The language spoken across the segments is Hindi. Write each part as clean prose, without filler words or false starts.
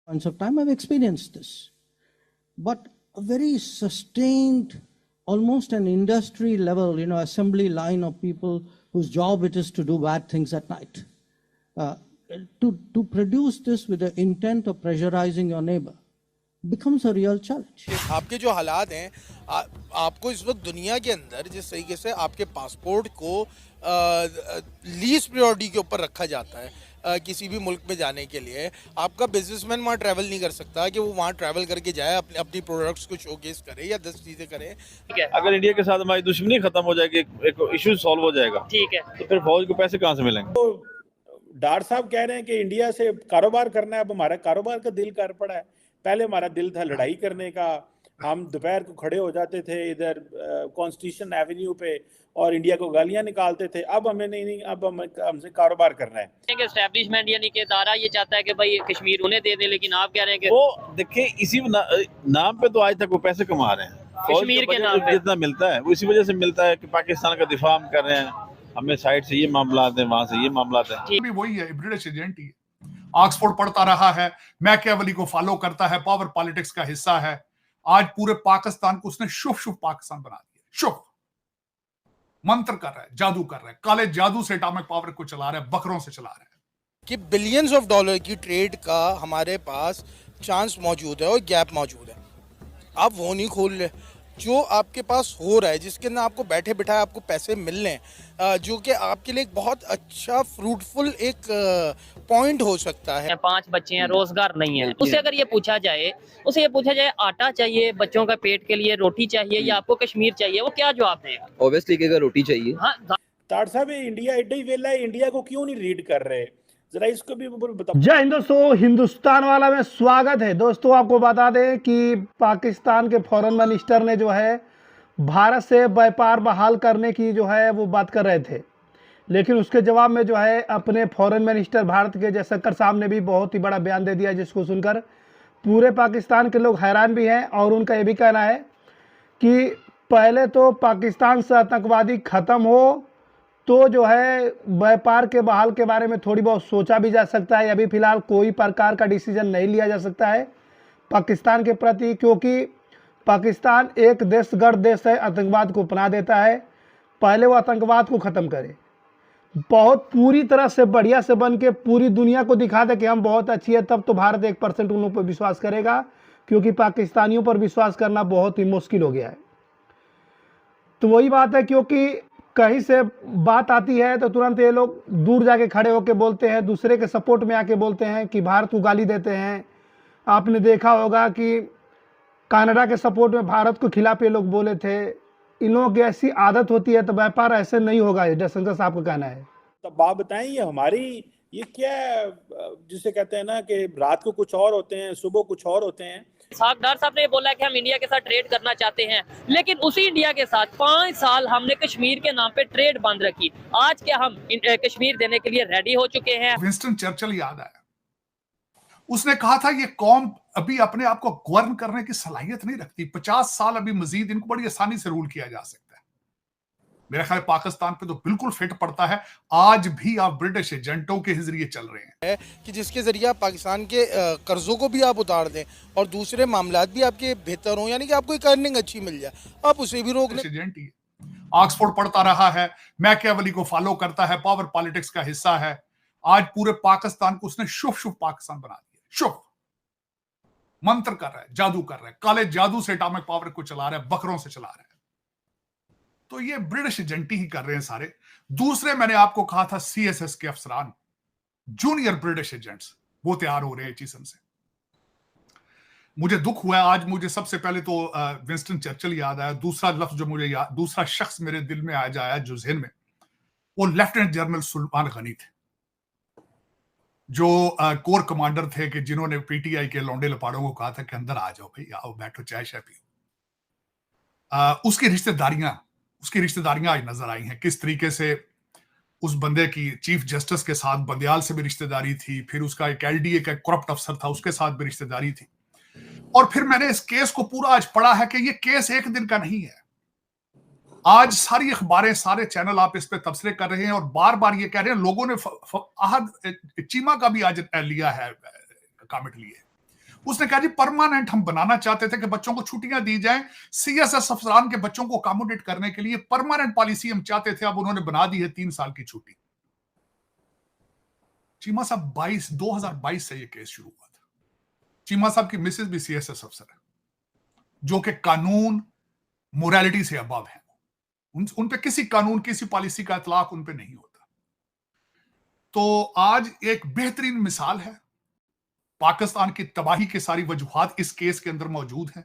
points of time I've experienced this. But a very sustained, almost an industry level, assembly line of people whose job it is to do bad things at night. To produce this with the intent of pressurizing your neighbor becomes a real challenge. आपके जो हालात हैं, आपको इस वक्त दुनिया के अंदर जिस तरीके से आपके पासपोर्ट को लीस्ट प्रायोरिटी के ऊपर रखा जाता है किसी भी मुल्क में जाने के लिए, आपका बिजनेसमैन वहाँ ट्रैवल नहीं कर सकता कि वो वहाँ ट्रैवल करके जाए, अपनी प्रोडक्ट्स को शोकेस करे या 10 चीज़ें करे। ठीक है, अगर इंडिया के साथ हमारी दुश्मनी खत्म हो जाएगी, एक इशू सॉल्व हो जाएगा, ठीक है, तो फिर फौज को पैसे कहाँ से मिलेंगे? तो डार साहब कह रहे हैं कि इंडिया से कारोबार करना है, अब हमारा कारोबार का दिल कर पड़ा है। पहले हमारा दिल था लड़ाई करने का, हम दोपहर को खड़े हो जाते थे इधर कॉन्स्टिट्यूशन एवेन्यू पे और इंडिया को गालियां निकालते थे। अब हमें नहीं, अब हमसे कारोबार करना है। एस्टैब्लिशमेंट यानी कि दारा ये चाहता है कि भाई कश्मीर उन्हें दे दें, लेकिन आप कह रहे हैं कि वो देखिए इसी नाम पे तो आज तक वो पैसे कमा रहे हैं, कश्मीर के नाम पे जितना मिलता है वो इसी वजह से मिलता है कि पाकिस्तान का दिफा हम कर रहे हैं, हमें साइड से ये मामला आते हैं, वहां से ये मामला आते हैं। भी वही है, ब्रिटिश एजेंट ही ऑक्सफोर्ड पढ़ता रहा है, मैकियावेली को फॉलो करता है, पावर पॉलिटिक्स का हिस्सा है। आज पूरे पाकिस्तान को उसने शुभ शुभ पाकिस्तान बना दिया, शुभ मंत्र कर रहा है, जादू कर रहा है, काले जादू से एटॉमिक पावर को चला रहा है, बकरों से चला रहा है। कि बिलियंस ऑफ डॉलर की ट्रेड का हमारे पास चांस मौजूद है और गैप मौजूद है, आप वो नहीं खोल रहे। जो आपके पास हो रहा है, जिसके अंदर आपको बैठे बिठाए आपको पैसे मिल रहे हैं, जो कि आपके लिए एक बहुत अच्छा फ्रूटफुल एक पॉइंट हो सकता है। 5 बच्चे हैं, रोजगार नहीं है, उससे अगर ये पूछा जाए, आटा चाहिए बच्चों का पेट के लिए, रोटी चाहिए या आपको कश्मीर चाहिए, वो क्या जवाब देगा? ऑब्वियसली कि रोटी चाहिए। हाँ, ताड़ साहब इंडिया एडा ही वेला है, इंडिया को क्यों नहीं रीड कर रहे? जरा इसको भी बताओ। जय हिंद दोस्तों, हिंदुस्तान वाला में स्वागत है। दोस्तों आपको बता दें कि पाकिस्तान के फॉरेन मिनिस्टर ने जो है भारत से व्यापार बहाल करने की जो है वो बात कर रहे थे, लेकिन उसके जवाब में जो है अपने फॉरेन मिनिस्टर भारत के जयशंकर साहब ने भी बहुत ही बड़ा बयान दे दिया, जिसको सुनकर पूरे पाकिस्तान के लोग हैरान भी हैं। और उनका ये भी कहना है कि पहले तो पाकिस्तान से आतंकवादी ख़त्म हो तो जो है व्यापार के बहाल के बारे में थोड़ी बहुत सोचा भी जा सकता है। अभी फ़िलहाल कोई प्रकार का डिसीजन नहीं लिया जा सकता है पाकिस्तान के प्रति, क्योंकि पाकिस्तान एक दहशतगर्द देश है, आतंकवाद को अपना देता है। पहले वो आतंकवाद को ख़त्म करे, बहुत पूरी तरह से बढ़िया से बन के पूरी दुनिया को दिखा दे कि हम बहुत अच्छी है, तब तो भारत 1% उन लोगों पर विश्वास करेगा, क्योंकि पाकिस्तानियों पर विश्वास करना बहुत ही मुश्किल हो गया है। तो वही बात है, क्योंकि कहीं से बात आती है तो तुरंत ये लोग दूर जाके खड़े होकर बोलते हैं, दूसरे के सपोर्ट में आके बोलते हैं कि भारत को गाली देते हैं। आपने देखा होगा कि कनाडा के सपोर्ट में भारत को खिलाफ ये लोग बोले थे। इन लोगों की ऐसी आदत होती है, तो व्यापार ऐसे नहीं होगा, जयशंकर साहब का कहना है। तो बात बताएं, ये क्या है जिसे कहते हैं ना कि रात को कुछ और होते हैं, सुबह कुछ और होते हैं। सागदार साहब ने बोला कि हम इंडिया के साथ ट्रेड करना चाहते हैं, लेकिन उसी इंडिया के साथ 5 साल हमने कश्मीर के नाम पे ट्रेड बंद रखी। आज क्या हम कश्मीर देने के लिए रेडी हो चुके हैं? विंस्टन चर्चिल याद आया, उसने कहा था ये कौम अभी अपने आप को गवर्न करने की सलाहियत नहीं रखती, 50 साल अभी मजीद इनको बड़ी आसानी से रूल किया जा सकता है। मेरा ख्याल पाकिस्तान पे तो बिल्कुल फिट पड़ता है। आज भी आप ब्रिटिश एजेंटों के जरिए चल रहे हैं कि जिसके जरिए आप पाकिस्तान के कर्जों को भी आप उतार दें और दूसरे मामलात भी आपके बेहतर हों, यानी कि आपको एक अर्निंग अच्छी मिल जाए, आप उसे भी रोक लें। एजेंट ही ऑक्सफोर्ड पढ़ता रहा है, मैकियावेली को फॉलो करता है, पावर पॉलिटिक्स का हिस्सा है। आज पूरे पाकिस्तान को उसने शुभ शुभ पाकिस्तान बना दिया, शुभ मंत्र कर रहा है, जादू कर रहा है, काले जादू से एटॉमिक पावर को चला रहा है, बकरों से चला रहा है। तो ये ब्रिटिश एजेंट ही कर रहे हैं सारे। दूसरे मैंने आपको कहा था सीएसएस के अफसरान, जूनियर ब्रिटिश एजेंट्स, वो तैयार हो रहे हैं चीजन से। मुझे दुख हुआ आज, मुझे सबसे पहले तो विंस्टन चर्चिल याद आया। दूसरा लफ्ज जो मुझे दूसरा शख्स मेरे दिल में आ जाया जो जहन में, वो लेफ्टिनेंट जनरल सुलेमान गनी थे, जो कोर कमांडर थे कि जिन्होंने पीटीआई के लौंडे लपाड़ों को कहा था कि अंदर आ जाओ भाई, आओ बैठो चाय शाय पियो। उसकी रिश्तेदारियां आज नजर आई हैं, किस तरीके से उस बंदे की चीफ जस्टिस के साथ बंदियाल से भी रिश्तेदारी थी, फिर उसका एक एलडीए का करप्ट अफसर था उसके साथ भी रिश्तेदारी थी। और फिर मैंने इस केस को पूरा आज पढ़ा है कि ये केस एक दिन का नहीं है। आज सारी अखबारें, सारे चैनल आप इस पे तबसरे कर रहे हैं और बार बार ये कह रहे हैं। लोगों ने आहद चीमा का भी आज लिया है, कमेंट लिए उसने कहा जी परमानेंट हम बनाना चाहते थे कि बच्चों को छुट्टियां दी जाएं, सीएसएस अफसरान के बच्चों को अकोमोडेट करने के लिए परमानेंट पॉलिसी हम चाहते थे, अब उन्होंने बना दी है 3 साल की छुट्टी। चीमा साहब 2022 से ये केस शुरू हुआ था। चीमा साहब की मिसेज भी सीएसएस अफसर है, जो कि कानून मोरालिटी से अबव है। उन पे किसी कानून, किसी पॉलिसी का इतलाक उन पे नहीं होता। तो आज एक बेहतरीन मिसाल है, पाकिस्तान की तबाही की सारी वजूहात इस केस के अंदर मौजूद हैं।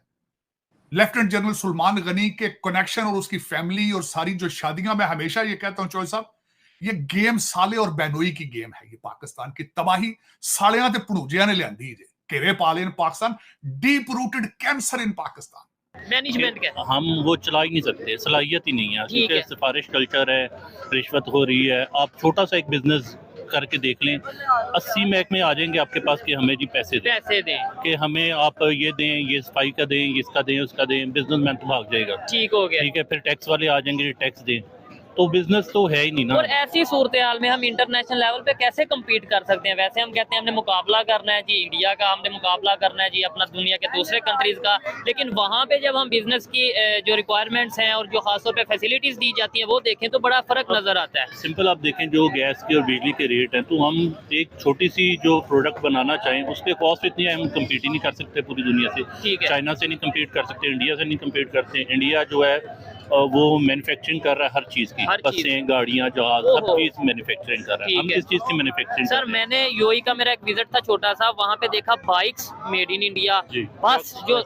लेफ्टिनेंट जनरल सुलेमान गनी के कनेक्शन और उसकी फैमिली और सारी जो शादियां, मैं हमेशा ये कहता हूं चौधरी साहब, ये गेम साले और बैनोई की गेम है। ये पाकिस्तान की तबाही सालियां ते भड़ूजिया ने लियांदी जे, घेरे पाले in Pakistan, deep rooted cancer in Pakistan. Management का हम वो चला ही नहीं सकते, सलाहियत ही नहीं है, ठीक क्योंकि है। सिफारिश कल्चर है, रिश्वत हो रही है। आप छोटा सा एक बिजनेस करके देख लें, 80 महकमे आ जाएंगे आपके पास कि हमें जी पैसे दें, कि हमें आप ये दें, ये सफाई का दें, इसका दें, उसका दें, बिजनेसमैन तो भाग जाएगा। ठीक हो गया। ठीक है, फिर टैक्स वाले आ जाएंगे, टैक्स दें, तो बिजनेस तो है ही नहीं ना। और ऐसी सूरत हाल में हम इंटरनेशनल लेवल पे कैसे कम्पीट कर सकते हैं? वैसे हम कहते हैं हमने मुकाबला करना है जी इंडिया का, हमने मुकाबला करना है जी अपना दुनिया के दूसरे कंट्रीज का, लेकिन वहाँ पे जब हम बिजनेस की जो रिक्वायरमेंट्स हैं और जो खासतौर पे फैसिलिटीज दी जाती हैं वो देखें तो बड़ा फर्क नजर आता है। सिंपल आप देखें, जो गैस के और बिजली के रेट हैं, तो हम एक छोटी सी जो प्रोडक्ट बनाना चाहें उसके कॉस्ट इतनी है, हम कम्पीट ही नहीं कर सकते पूरी दुनिया से। ठीक है। चाइना से नहीं कम्पीट कर सकते, इंडिया से नहीं कम्पीट करते। इंडिया जो है वो मैन्युफैक्चरिंग कर रहा है हर चीज़ की, बसें, गाड़ियाँ, जहाज, हर चीज़ मैन्युफैक्चरिंग कर रहा है। हम किस चीज़ की मैन्युफैक्चरिंग? सर मैंने यूएई का मेरा एक विजिट था छोटा सा, वहाँ पे देखा बाइक्स मेड इन इंडिया, बस जो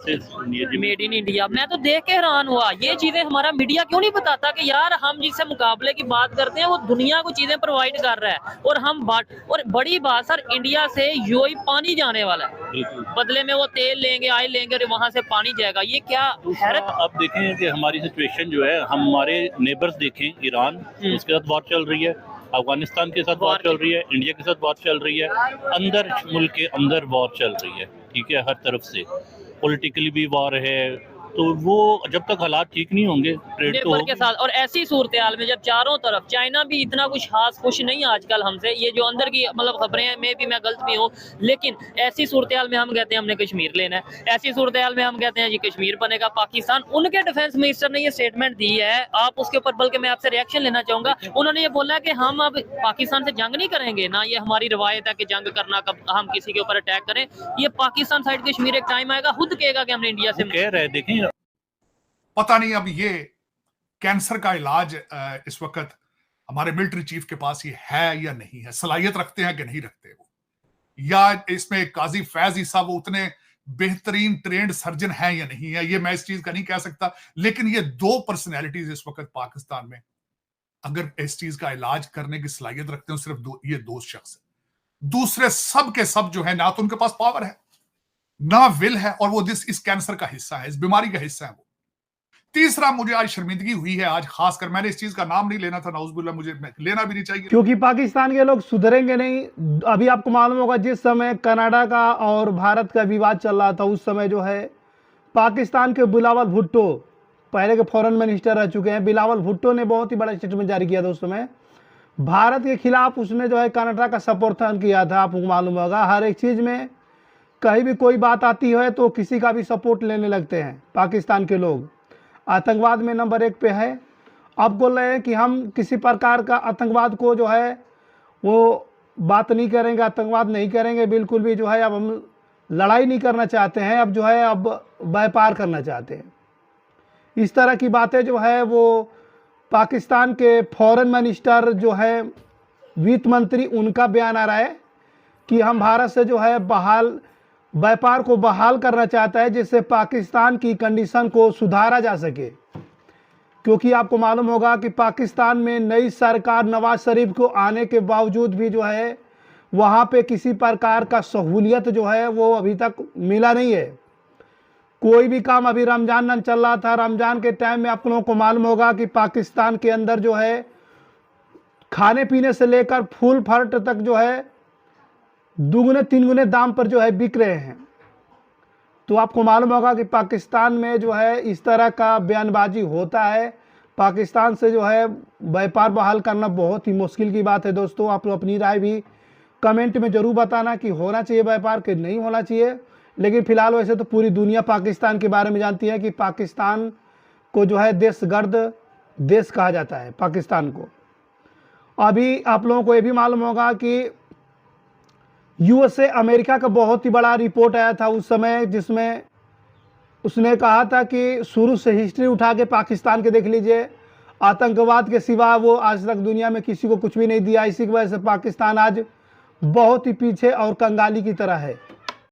मेड इन इंडिया, मैं तो देख के हैरान हुआ। ये चीजें हमारा मीडिया क्यों नहीं बताता कि यार हम जिससे मुकाबले की बात करते हैं वो दुनिया को चीजें प्रोवाइड कर रहा है और हम और बड़ी बात सर, इंडिया से यूएई पानी जाने वाला है, बदले में वो तेल लेंगे, ऑयल लेंगे और वहाँ से पानी जाएगा। ये क्या हैरत। आप देखें कि हमारी सिचुएशन जो है, हमारे नेबर्स देखें, ईरान, उसके साथ वॉर चल रही है, अफगानिस्तान के साथ वॉर चल रही है, इंडिया के साथ वॉर चल रही है, अंदर मुल्क के अंदर वॉर चल रही है। ठीक है, हर तरफ से पॉलिटिकली भी वॉर है। तो वो जब तक हालात ठीक नहीं होंगे ट्रेड तो के साथ, और ऐसी सूरत हाल में जब चारों तरफ, चाइना भी इतना कुछ खास खुश नहीं आजकल हमसे, ये जो अंदर की मतलब खबरें में भी मैं गलत भी हूँ, लेकिन ऐसी सूरत हाल में हम कहते हैं हमने कश्मीर लेना है, ऐसी सूरत हाल में हम कहते हैं जी कश्मीर बनेगा पाकिस्तान। उनके डिफेंस मिनिस्टर ने ये स्टेटमेंट दी है, आप उसके ऊपर बल्कि मैं आपसे रिएक्शन लेना चाहूंगा। उन्होंने ये बोला कि हम अब पाकिस्तान से जंग नहीं करेंगे, ना ये हमारी रवायत है कि जंग करना, कब हम किसी के ऊपर अटैक करें। ये पाकिस्तान साइड कश्मीर एक टाइम आएगा खुद कहेगा कि हमने इंडिया से कह रहे, देखें पता नहीं अब ये कैंसर का इलाज इस वक्त हमारे मिलिट्री चीफ के पास ये है या नहीं है, सलाहियत रखते हैं कि नहीं रखते वो, या इसमें काजी फैज ईसा वो उतने बेहतरीन ट्रेंड सर्जन हैं या नहीं है, ये मैं इस चीज का नहीं कह सकता। लेकिन ये दो पर्सनैलिटीज इस वक्त पाकिस्तान में अगर इस चीज का इलाज करने की सलाहियत रखते हो, सिर्फ ये दो शख्स है। दूसरे सब के सब जो है, ना तो उनके पास पावर है ना विल है, और वो इस कैंसर का हिस्सा है, इस बीमारी का हिस्सा है वो। तीसरा, मुझे आज शर्मिंदगी हुई है, आज खासकर मैंने इस चीज का नाम नहीं लेना था, नाउजुबिल्लाह, मुझे लेना भी नहीं चाहिए, क्योंकि पाकिस्तान के लोग सुधरेंगे नहीं। अभी आपको मालूम होगा जिस समय कनाडा का और भारत का विवाद चल रहा था, उस समय जो है पाकिस्तान के बिलावल भुट्टो, पहले के फॉरेन मिनिस्टर रह चुके हैं, बिलावल भुट्टो ने बहुत ही बड़ा स्टेटमेंट जारी किया था उस समय भारत के खिलाफ। उसने जो है कनाडा का समर्थन किया था। आपको मालूम होगा हर एक चीज में कहीं भी कोई बात आती है तो किसी का भी सपोर्ट लेने लगते हैं पाकिस्तान के लोग। आतंकवाद में नंबर 1 पे है। अब बोल रहे हैं कि हम किसी प्रकार का आतंकवाद को जो है वो बात नहीं करेंगे, आतंकवाद नहीं करेंगे बिल्कुल भी, जो है अब हम लड़ाई नहीं करना चाहते हैं, अब जो है अब व्यापार करना चाहते हैं। इस तरह की बातें जो है वो पाकिस्तान के फॉरेन मिनिस्टर जो है वित्त मंत्री, उनका बयान आ रहा है कि हम भारत से जो है व्यापार को बहाल करना चाहता है, जिससे पाकिस्तान की कंडीशन को सुधारा जा सके। क्योंकि आपको मालूम होगा कि पाकिस्तान में नई सरकार नवाज शरीफ को आने के बावजूद भी जो है वहाँ पे किसी प्रकार का सहूलियत जो है वो अभी तक मिला नहीं है। कोई भी काम, अभी रमजान चल रहा था, रमजान के टाइम में आप लोगों को मालूम होगा कि पाकिस्तान के अंदर जो है खाने पीने से लेकर फूल फल तक जो है 2-3 गुने दाम पर जो है बिक रहे हैं। तो आपको मालूम होगा कि पाकिस्तान में जो है इस तरह का बयानबाजी होता है। पाकिस्तान से जो है व्यापार बहाल करना बहुत ही मुश्किल की बात है। दोस्तों, आप लोग अपनी राय भी कमेंट में ज़रूर बताना कि होना चाहिए व्यापार कि नहीं होना चाहिए। लेकिन फिलहाल वैसे तो पूरी दुनिया पाकिस्तान के बारे में जानती है कि पाकिस्तान को जो है दहशतगर्द देश कहा जाता है पाकिस्तान को। अभी आप लोगों को ये भी मालूम होगा कि यूएसए अमेरिका का बहुत ही बड़ा रिपोर्ट आया था उस समय, जिसमें उसने कहा था कि शुरू से हिस्ट्री उठा के पाकिस्तान के देख लीजिए, आतंकवाद के सिवा वो आज तक दुनिया में किसी को कुछ भी नहीं दिया। इसी की वजह से पाकिस्तान आज बहुत ही पीछे और कंगाली की तरह है।